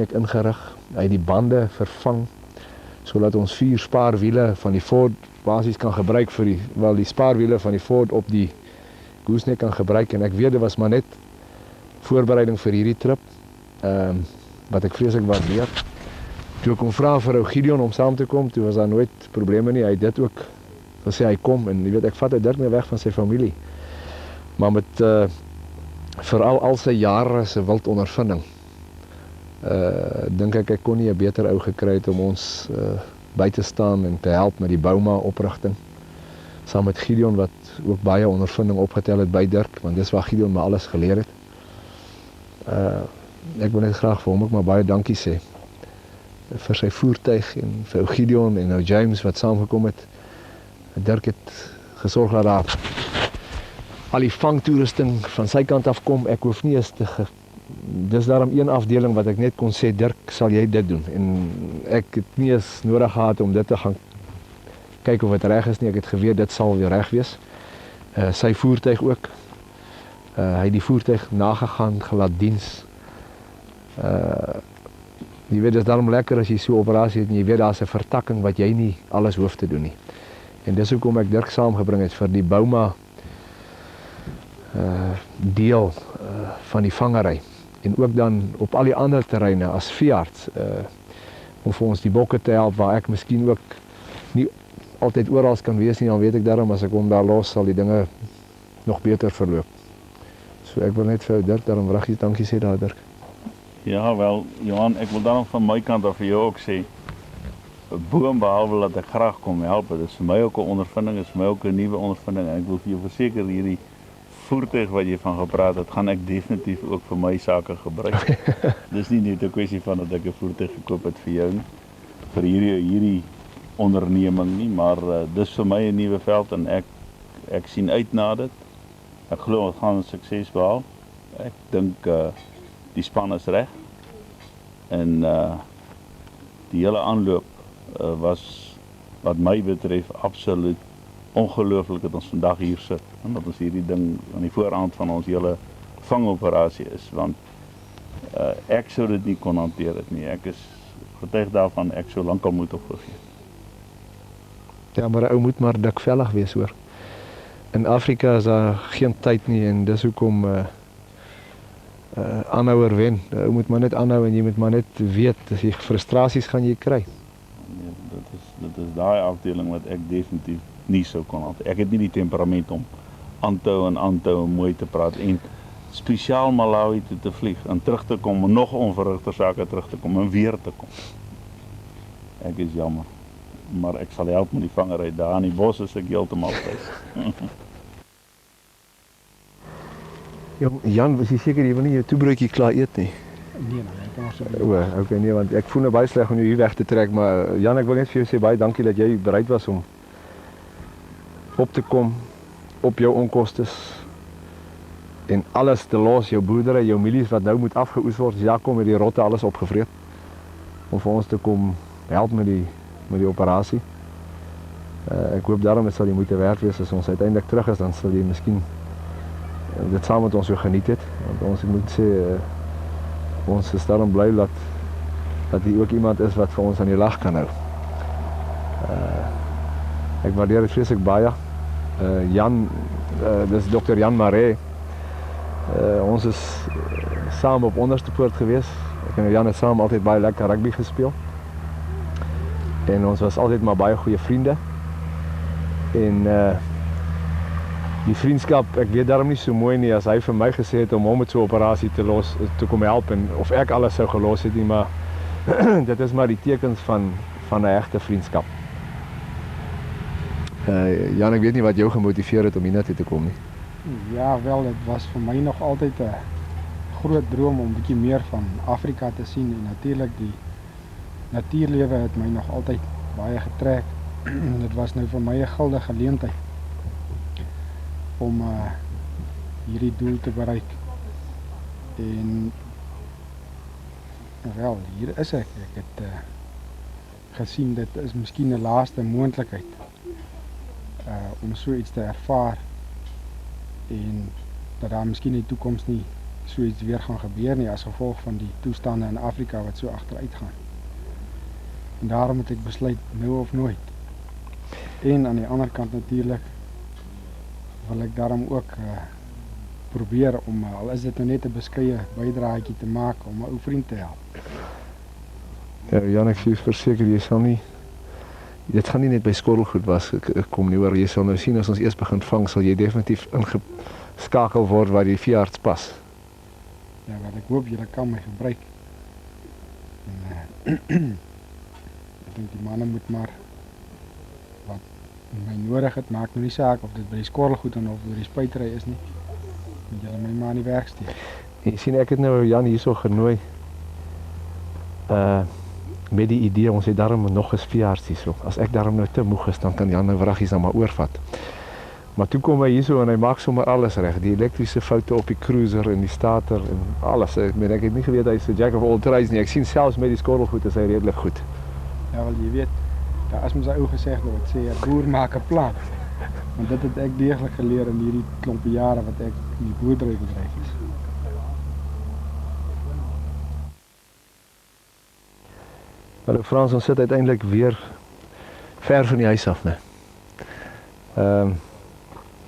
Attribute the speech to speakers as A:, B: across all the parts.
A: ek ingerig. Hy het die bande vervang sodat ons 4 spaarwiele van die Ford basies kan gebruik vir die spaarwiele van die Ford op die gooseneck kan gebruik, en ek weet dit was maar net voorbereiding vir hierdie trip, wat ek vreeslik waardeer. Toe ek kom vra vir ou Gideon om saam te kom, toe was daar nooit probleme nie. Hy het dit ook gesê hy kom, en jy weet, ek vat Dirk mee weg van sy familie. Maar met veral al sy jare se wild ondervinding, dink ek kon nie 'n beter ou gekry het om ons by te staan en te help met die Bouma oprigting. Saam met Gideon wat ook baie ondervinding opgetel het by Dirk, want dis waar Gideon my alles geleer het. Ek wil net graag vir hom ook maar baie dankie sê vir sy voertuig en vir ou Gideon en nou James wat saamgekom het. Dirk het gesorg dat daar al die vangtoerusting van sy kant af kom. Ek hoef nie eens dis daarom een afdeling wat ek net kon sê, Dirk, sal jy dit doen? En ek het nie eens nodig gehad om dit te gaan kyk of dit reg is nie. Ek het geweet dit sal weer reg wees. Sy voertuig ook. Hy het die voertuig nagegaan, gelaat diens. Jy weet, dit is daarom lekker as jy so 'n operasie het en jy weet daar's 'n vertakking wat jy nie alles hoef te doen nie. En dis hoekom ek Dirk saamgebring het vir die Bouma deel van die vangery. En ook dan op al die ander terreine as veearts, om vir ons die bokke te help waar ek miskien ook nie altyd oral kan wees nie, dan weet ek daarom as ek hom daar los sal die dinge nog beter verloop. So ek wil net vir Dirk daarom regtig dankie sê daar, Dirk.
B: Ja, wel, Johan, ek wil daarom van my kant af vir jou ook sê, boom behalwe dat ek graag kom help, dit is vir my ook 'n ondervinding, is vir my ook 'n nuwe ondervinding, en ek wil vir jou verseker hierdie voertuig wat jy van gepraat het, gaan ek definitief ook vir my sake gebruik. Dis nie net 'n kwessie van dat ek 'n voertuig gekoop het vir jou nie, vir hierdie onderneming nie, maar dis vir my 'n nuwe veld en ek sien uit na dit. Ek glo ons gaan sukses behaal. Ek dink die span is reg en die hele aanloop was wat my betref absoluut ongelooflik dat ons vandag hier sit en dat ons hierdie ding aan die voorhand van ons hele vangoperasie is, want ek sou dit nie kon hanteer het nie. Ek is getuig daarvan, ek sou lankal moet opgegee.
A: Ja, maar 'n ou moet maar dikvellig wees, hoor. In Afrika is daar geen tyd nie en dis hoekom aanhouer wen. Ou moet maar net aanhou en jy moet maar net weet, as jy frustrasies gaan jy kry.
B: Nee, dit is daai afdeling wat ek definitief nie sou kon hanteer. Ek het nie die temperament om aan te hou en mooi te praat en spesiaal Malawi toe te vlieg en terug te kom en nog onverrigter sake terug te kom en weer te kom. Ek is jammer, maar ek sal help met die vangery daar in die bos as ek heeltemal thuis.
A: Jan, was jy seker jy wil nie jou toebroodjie klaar eet nie?
C: Nee, kan maar so.
A: Okay, nee, want ek voel nou baie sleg om jou hier weg te trek, maar Jan, ek wil net vir jou sê baie dankie dat jy bereid was om op te kom op jou onkostes en alles te los, jou boerdery, jou mielies wat nou moet afgeoes word. Jakom het die rotte alles opgevreet om vir ons te kom help met die operasie. Ek hoop daarom het sal jy moeite werd wees as ons uiteindelik terug is, dan sal jy miskien dit saam met ons so geniet het, want ons moet sê ons is daarom bly dat hier ook iemand is wat vir ons aan die lag kan hou. Ek waardeer dit vreeslik baie. Jan, dis Dr. Jan Maree. Ons is saam op Onderstepoort gewees. Ek en Jan het saam altyd baie lekker rugby gespeel. En ons was altyd maar baie goeie vriende. En die vriendskap, ek weet daarom nie so mooi nie as hy vir my gesê het om hom met so 'n operasie te kom help en of ek alles sou gelos het nie, maar dit is maar die tekens van 'n egte vriendskap. Jan, ek weet nie wat jou gemotiveer het om hiernatoe te kom nie.
C: Ja, wel, dit was vir my nog altyd 'n groot droom om 'n bietjie meer van Afrika te sien en natuurlik die natuurlewe het my nog altyd baie getrek. Dit was nou vir my 'n goue geleentheid om hierdie doel te bereik. En wel, hier is ek. Ek het gesien dit is miskien 'n laaste moontlikheid om so iets te ervaar en dat daar miskien in die toekoms nie so iets weer gaan gebeur nie as gevolg van die toestande in Afrika wat so agteruit gaan. En daarom het ek besluit nou of nooit. En aan die ander kant natuurlik wil ek daarom ook probeer om, al is dit nou net 'n beskeie bydraetjie te maak om 'n ou vriend te help.
A: Ja, Jan, ek sê verseker, jy sal nie, dit gaan nie net by skottelgoed was kom nie, hoor, jy sal nou sien as ons eers begin vang, sal jy definitief ingeskakel word waar die veearts pas.
C: Ja, wat ek hoop julle kan my gebruik. En, ek dink die manne moet maar wat my nodig het, maak nou nie saak of dit by die skottelgoed en of by die spuitery is nie. Moet julle my maar aan die werk stuur.
A: Jy sien, ek het nou Jan hierso genooi met die idee, ons het daarom nog 'n veearts hierso. As ek daarom nou te moeg is, dan kan Jan nou vraggies dan maar oorvat. Maar toe kom hy hierso en hy maak sommer alles reg. Die elektriese foute op die cruiser en die starter en alles. Ek het nie geweet hy's 'n jack of all trades nie. Ek sien selfs met die skottelgoed is hy redelik goed.
C: Ja, wel jy weet, daar is mos 'n ou gesegde wat sê 'n boer maak 'n plan. Want dit het ek deeglik geleer in hierdie klompie jare wat ek in die boerderybedryf is.
A: Hallo Frans, ons sit uiteindelik weer ver van die huis af, né?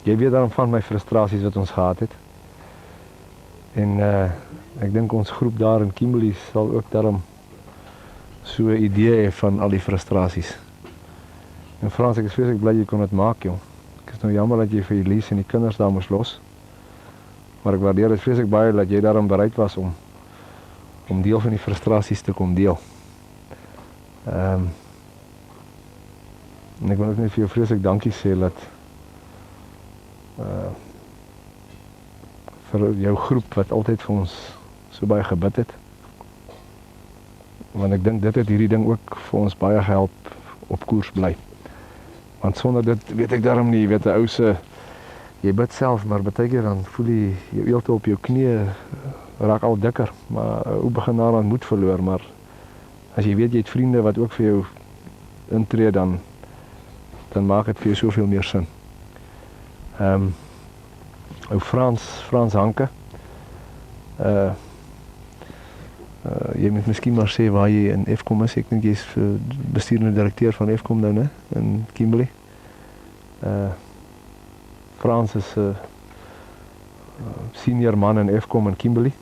A: Jy weet daarom van my frustrasies wat ons gehad het. En ek dink ons groep daar in Kimberley sal ook daarom so 'n idee hê van al die frustrasies. En Frans, ek is vreeslik bly jy kon dit maak, jong. Ek is nou jammer dat jy vir Elise en die kinders daar moes los. Maar ek waardeer dit vreeslik baie dat jy daarom bereid was om deel van die frustrasies te kom deel. En ek wil ook net vir jou vreeslik dankie sê dat vir jou groep wat altyd vir ons so baie gebid het. Want ek dink dit het hierdie ding ook vir ons baie gehelp op koers bly. Want sonder dit weet ek daarom nie, jy weet 'n ou se, jy bid self, maar baie keer dan voel jy jou eelte op jou knieë raak al dikker, maar ou begin daaraan moed verloor, maar as jy weet jy het vriende wat ook vir jou intree, dan maak dit vir jou soveel meer sin. Ou Frans Hanke, jy moet miskien maar sê waar jy in Eskom is. Ek dink jy is bestuurende direkteur van Eskom nou, né, in Kimberley. Frans is senior man in Eskom in Kimberley.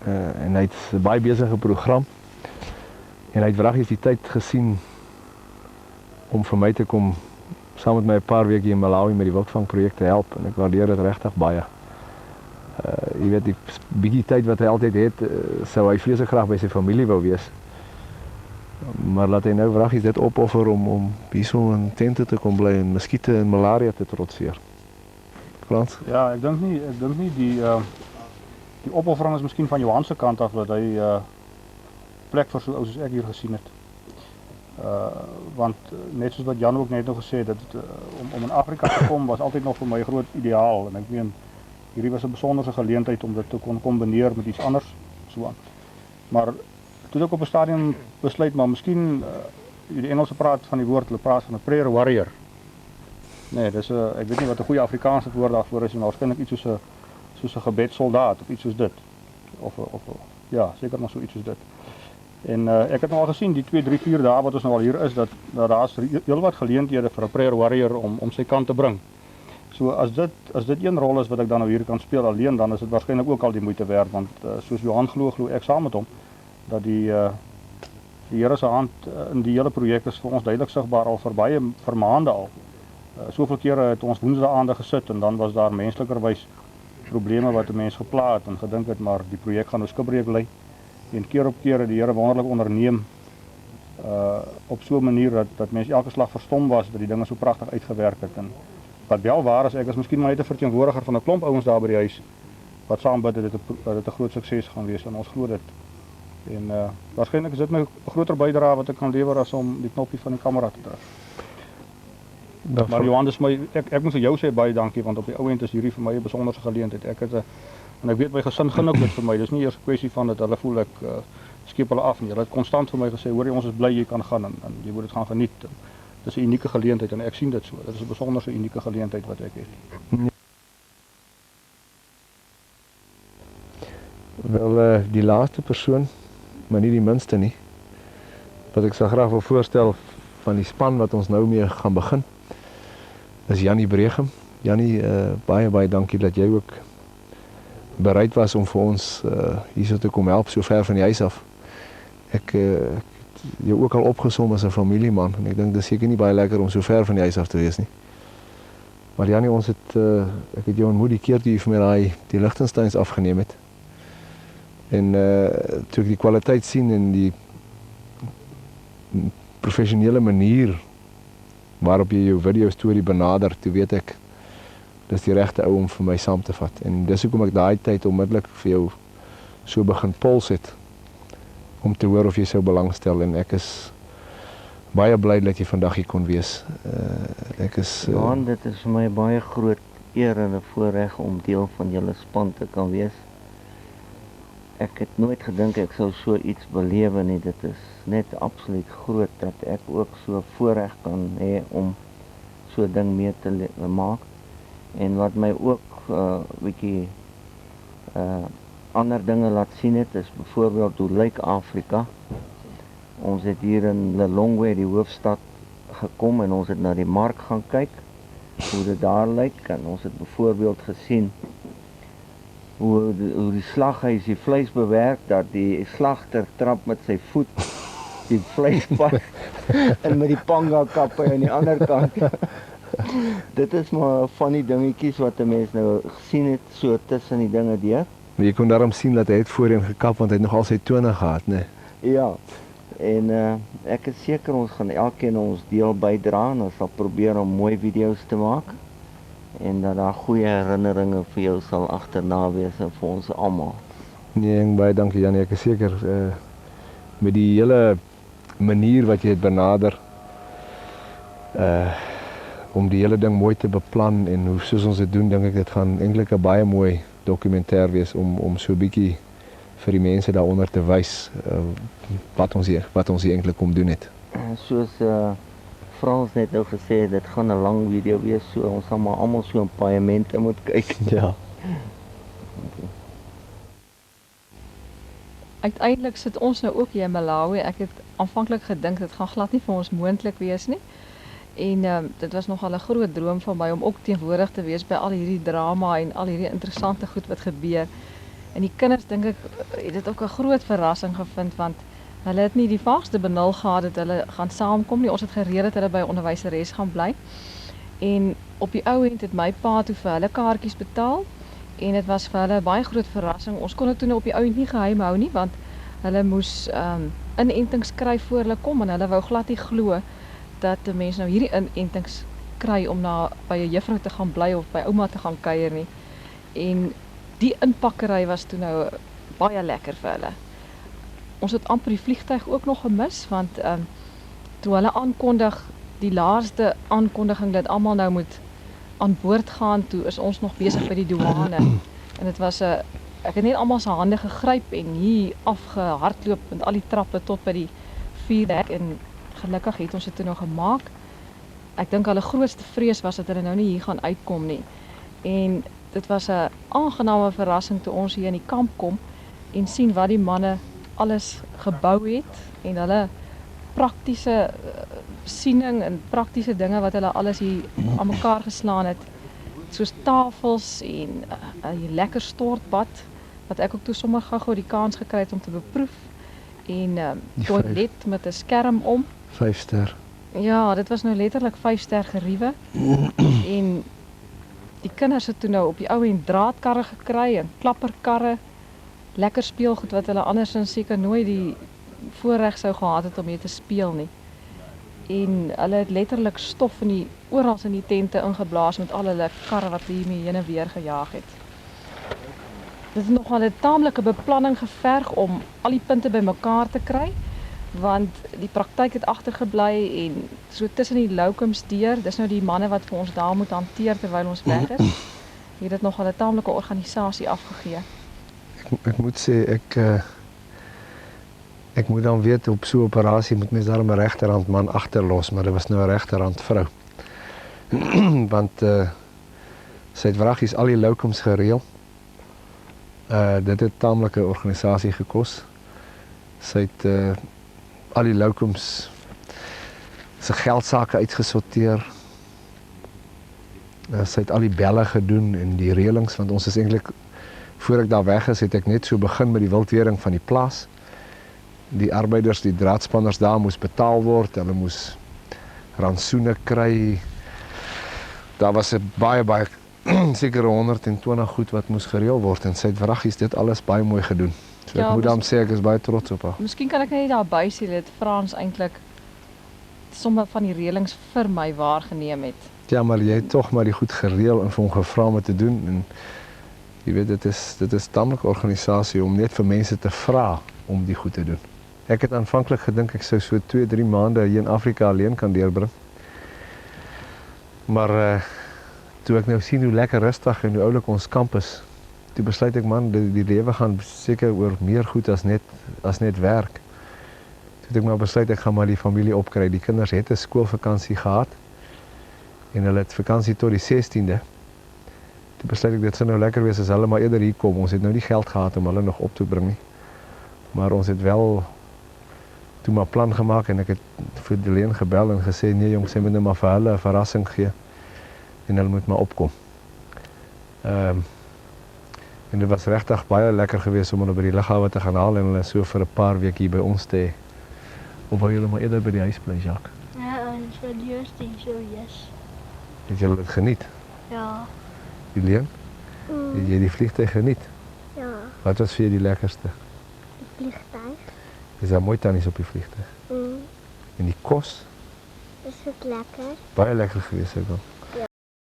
A: En hy het 'n baie besige program. En hy het wraggies die tyd gesien om vir my te kom saam met my 'n paar weke in Malawi met die wildvangprojek te help, en ek waardeer dit regtig baie. Jy weet, die bietjie tyd wat hy altyd het, sou hy vreeslik graag by sy familie wou wees. Maar laat hy nou wraggies dit opoffer om hierso in tente te kom bly en muskiete en malaria te trotseer. Frans?
D: Ja, ek dink nie die opoffering is miskien van Johan se kant af dat hy plek vir so ou soos ek hier gesien het. Want net soos wat Jan ook net nog gesê het, om in Afrika te kom was altyd nog vir my 'n groot ideaal, en ek meen hierdie was 'n besonderse geleentheid om dit te kon kombineer met iets anders so aan. Maar toe ek op 'n stadium besluit, maar miskien die Engelse praat van die woord, hulle praat van 'n prayer warrior. Nee, dis ek weet nie wat 'n goeie Afrikaanse woord daarvoor is, maar waarskynlik iets soos 'n gebedssoldaat of iets soos dit. Of ja, seker nog so iets soos dit. En ek het nou al gesien die 2, 3, 4 dae wat ons nou al hier is, dat daar's heelwat geleenthede vir 'n prayer warrior om sy kant te bring. So as dit een rol is wat ek dan nou hier kan speel alleen, dan is dit waarskynlik ook al die moeite werd, want soos Johan glo ek saam met hom dat die Here se hand in die hele projek is vir ons duidelik sigbaar al vir maande al. Soveel kere het ons woensdaande gesit en dan was daar menslikerwys probleme wat 'n mens gepla het en gedink het maar die projek gaan nou skipbreek lê. En keer op keer het die Here wonderlik onderneem op so 'n manier dat mense elke slag verstom was dat die dinge so pragtig uitgewerk het. En wat wel waar is, ek is miskien maar net 'n verteenwoordiger van 'n klomp ouens daar by die huis wat saam bid dat dit 'n groot sukses gaan wees, en ons glo dit. En waarskynlik is dit my 'n groter bydrae wat ek kan lewer as om die knoppie van die kamera te druk. Maar Johan, dis my ek moet vir jou sê baie dankie, want op die ou end is hierdie vir my 'n besonderse geleentheid. En ek weet my gesin gun ook dit vir my. Dis nie eers 'n kwessie van dat hulle voel ek skiep hulle af nie. Hulle het konstant vir my gesê, hoor jy, ons is bly jy kan gaan en jy moet dit gaan geniet. Dis 'n unieke geleentheid en ek sien dit so. Dit is 'n besonderse unieke geleentheid wat ek het.
A: Wel, die laaste persoon, maar nie die minste nie, wat ek sal graag wil voorstel van die span wat ons nou mee gaan begin, is Jannie Bregem. Jannie, baie dankie dat jy ook bereid was om vir ons hierso te kom help, so ver van die huis af. Ek jou ook al opgesom as 'n familieman, en ek dink dit is seker nie baie lekker om so ver van die huis af te wees nie. Maar Jannie, ek het jou ontmoet die keer toe jy vir my die Lichtensteins afgeneem het. En toe ek die kwaliteit sien en die professionele manier waarop jy jou video storie benader, toe weet ek, dis die regte ou om vir my saam te vat. En dis hoekom ek daai tyd onmiddellik vir jou so begin pols het, om te hoor of jy sou belangstel, en ek is baie bly dat jy vandag hier kon wees.
E: Johan, dit is vir my baie groot eer en 'n voorreg om deel van julle span te kan wees. Ek het nooit gedink ek sou so iets belewe nie. Dit is net absoluut groot dat ek ook so voorreg kan hê om so 'n ding mee te maak. En wat my ook bietjie ander dinge laat sien het, is byvoorbeeld hoe lyk Afrika. Ons het hier in Lilongwe, die hoofstad, gekom en ons het na die mark gaan kyk, hoe dit daar lyk, en ons het byvoorbeeld gesien hoe die slaghuis die vleis bewerk, dat die slagter trap met sy voet die vleis pas en met die panga kappe aan die ander kant. Dit is maar van die dingetjies wat 'n mens nou gesien het, so tussen die dinge deur.
A: Maar jy kon daarom sien dat hy het voorheen gekap, want hy het nog al sy tone gehad, né?
E: Ja, en ek is seker ons gaan elkeen ons deel bydra en ons sal probeer om mooi video's te maak en dat daar goeie herinneringe vir jou sal agterna wees en vir ons almal.
A: Nee, baie dankie Jannie, ek is seker met die hele manier wat jy het benader, om die hele ding mooi te beplan en hoe soos ons dit doen, dink ek dit gaan eintlik 'n baie mooi dokumentêr wees om so 'n bietjie vir die mense daaronder te wys wat ons hier eintlik kom doen het.
E: Soos Frans net nou gesê het, dit gaan 'n lang video wees, so ons sal maar almal so 'n paaiement moet kyk.
A: Ja.
F: Uiteindelik sit ons nou ook hier in Malawi. Ek het aanvanklik gedink dit gaan glad nie vir ons moontlik wees nie. En dit was nogal 'n groot droom van my om ook teenwoordig te wees by al hierdie drama en al hierdie interessante goed wat gebeur. En die kinders, dink ek, het dit ook 'n groot verrassing gevind, want hulle het nie die vaagste benul gehad dat hulle gaan saamkom nie. Ons het gereël dat hulle by 'n onderwyseres gaan bly. En op die ou end het my pa toe vir hulle kaartjies betaal. En dit was vir hulle 'n baie groot verrassing. Ons kon dit toe op die ou end nie geheim hou nie, want hulle moes inentings kry voor hulle kom en hulle wou glad nie glo dat die mense nou hierdie inentings kry om by 'n juffrou te gaan bly of by ouma te gaan kuier nie. En die inpakkery was toe nou baie lekker vir hulle. Ons het amper die vliegtuig ook nog gemis, want toe hulle aankondig, die laaste aankondiging dat almal nou moet aan boord gaan, toe is ons nog besig by die douane. En dit was ek het net almal se hande gegryp en hier afgehardloop met al die trappe tot by die vuurdek, en gelukkig het ons dit toe nog gemaak. Ek dink hulle grootste vrees was dat hulle nou nie hier gaan uitkom nie. En dit was 'n aangename verrassing toe ons hier in die kamp kom en sien wat die manne alles gebou het en hulle praktiese siening en praktiese dinge wat hulle alles hier aan mekaar geslaan het, soos tafels en 'n lekker stortbad wat ek ook toe sommer gou-gou die kans gekry het om te beproef, en toilet met 'n skerm om.
A: 5 ster.
F: Ja, dit was nou letterlik 5 ster geriewe. En die kinders het toe nou op die ou end draadkarre gekry en klapperkarre, lekker speelgoed wat hulle andersins seker nooit die voorreg sou gehad het om mee te speel nie. En hulle het letterlik stof oral in die tente ingeblaas met al hulle karre wat hiermee heen en weer gejaag het. Dit het nogal 'n taamlike beplanning geverg om al die punte bymekaar te kry, want die praktyk het agtergebly en so tussen die loukums deur, dis nou die manne wat vir ons daar moet hanteer terwyl ons weg is, het dit nogal 'n taamlike organisasie afgegee.
A: Ek moet sê, ek moet dan weet, op so 'n operasie moet mens daarom 'n regterhand man agterlos, maar dit was nou 'n regterhand vrou. Want sy het wraggies al die loukums gereël. Dit het taamlike organisasie gekos. Sy het al die loukums se geldsake uitgesorteer. Sy het al die belle gedoen en die reëlings, want ons is eintlik, voor ek daar weg is, het ek net so begin met die wildwering van die plaas. Die arbeiders, die draadspanners daar moes betaal word, hulle moes rantsoene kry. Daar was 'n baie sekere 120 goed wat moes gereël word en sy het wraggies dit alles baie mooi gedoen. So
F: Ja,
A: ek moet dan sê ek is baie trots op haar.
F: Miskien kan ek net daarby sê dat Frans eintlik sommige van die reëlings vir my waargeneem het.
A: Ja, maar jy het tog maar die goed gereël en vir hom gevra om dit te doen en jy weet dit is tamelike organisasie om net vir mense te vra om die goed te doen. Ek het aanvanklik gedink ek sou so 2-3 maande hier in Afrika alleen kan deurbring. Maar toe ek nou sien hoe lekker rustig en hoe oulik ons kamp is, toe besluit ek man, die lewe gaan seker oor meer goed as net werk. Toe het ek maar besluit ek gaan maar die familie opkry. Die kinders het 'n skoolvakansie gehad en hulle het vakansie tot die 16de. Toe besluit ek dit sou nou lekker wees as hulle maar eerder hier kom. Ons het nou nie geld gehad om hulle nog op te bring nie. Maar ons het wel toe maar plan gemaak en ek het vir Deleen gebel en gesê nee jong, sy moet nou maar vir hulle 'n verrassing gee en hulle moet maar opkom. En dit was regtig baie lekker geweest om hulle by die lughawe te gaan haal en hulle so vir 'n paar weke hier by ons te hê. Of wou julle maar eerder by die huis bly, Jacques?
G: Ja, en voor de eerste zo, yes.
A: Het julle dit geniet?
G: Ja.
A: Deleen? Het jy die vliegtuig geniet?
G: Ja,
A: Wat was vir jou die lekkerste?
G: de vliegtuig.
A: Is daar mooi tannies op die vliegtuig? En die kos?
G: Is het lekker?
A: Baie lekker geweest ook al.